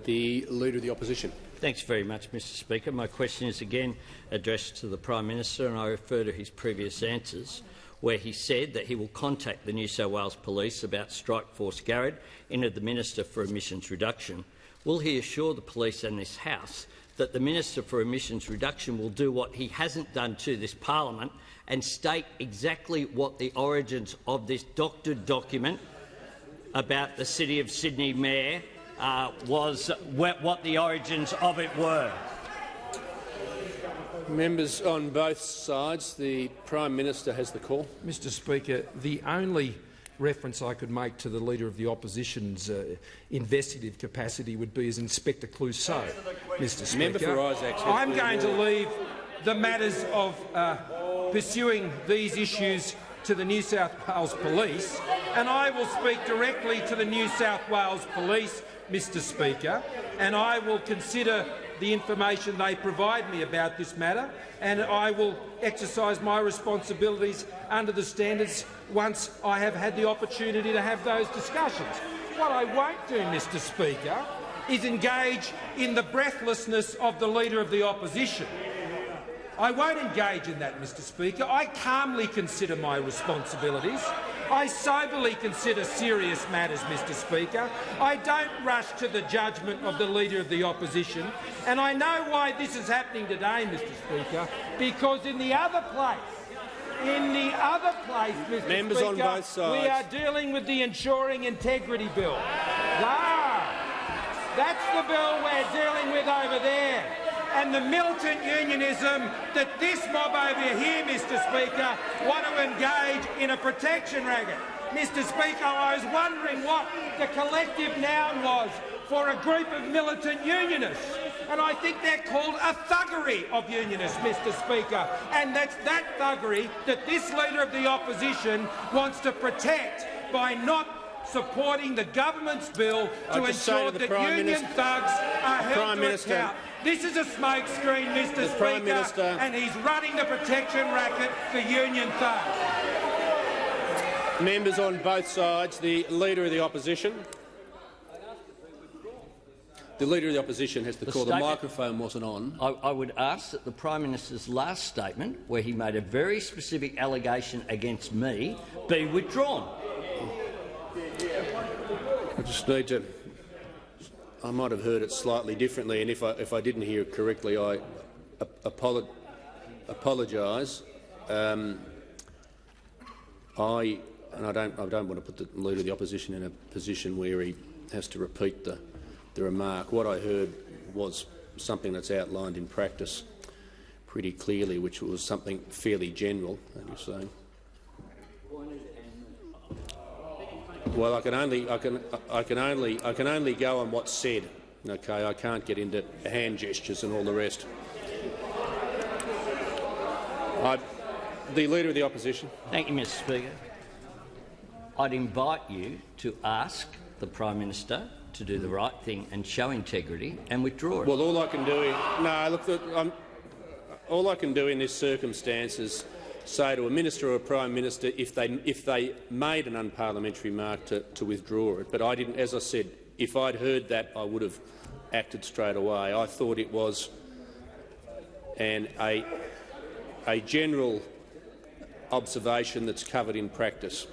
The Leader of the Opposition. Thanks very much, Mr Speaker. My question is again addressed to the Prime Minister, and I refer to his previous answers, where he said that he will contact the New South Wales Police about Strikeforce Garrett into the Minister for Emissions Reduction. Will he assure the police and this House that the Minister for Emissions Reduction will do what he hasn't done to this parliament and state exactly what the origins of this doctored document about the City of Sydney Mayor was, what the origins of it were? Members on both sides, the Prime Minister has the call. Mr Speaker, the only reference I could make to the Leader of the Opposition's investigative capacity would be as Inspector Clouseau, Mr Speaker. Member for Isaacs. I'm going to leave the matters of pursuing these issues to the New South Wales Police, and I will speak directly to the New South Wales Police, Mr Speaker, and I will consider the information they provide me about this matter, and I will exercise my responsibilities under the standards once I have had the opportunity to have those discussions. What I won't do, Mr Speaker, is engage in the breathlessness of the Leader of the Opposition. I won't engage in that, Mr Speaker. I calmly consider my responsibilities. I soberly consider serious matters, Mr Speaker. I don't rush to the judgment of the Leader of the Opposition. And I know why this is happening today, Mr Speaker, because in the other place, Mr Members Speaker, on both sides. we are dealing with the Ensuring Integrity Bill. That's the bill we're dealing with over there. And the militant unionism that this mob over here, Mr Speaker, want to engage in a protection racket. Mr Speaker, I was wondering what the collective noun was for a group of militant unionists. And I think they're called a thuggery of unionists, Mr Speaker. And that's that thuggery that this Leader of the Opposition wants to protect by not supporting the government's bill to ensure that union thugs are held to account. This is a smokescreen, Mr Speaker, and he's running the protection racket for union thugs. Members on both sides, the Leader of the Opposition. The Leader of the Opposition has the call. The microphone wasn't on. I would ask that the Prime Minister's last statement, where he made a very specific allegation against me, be withdrawn. I just need to. I might have heard it slightly differently, and if I didn't hear it correctly, I apologise. I don't want to put the Leader of the Opposition in a position where he has to repeat the remark. What I heard was something that's outlined in practice pretty clearly, which was something fairly general. You're saying. Well, I can only go on what's said. Okay, I can't get into hand gestures and all the rest. The Leader of the Opposition. Thank you, Mr Speaker. I'd invite you to ask the Prime Minister to do the right thing and show integrity and withdraw it. Well, all I can do is all I can do in this circumstance is say to a minister or a Prime Minister if they made an unparliamentary remark to withdraw it. But I didn't. As I said, if I'd heard that, I would have acted straight away. I thought it was a general observation that's covered in practice.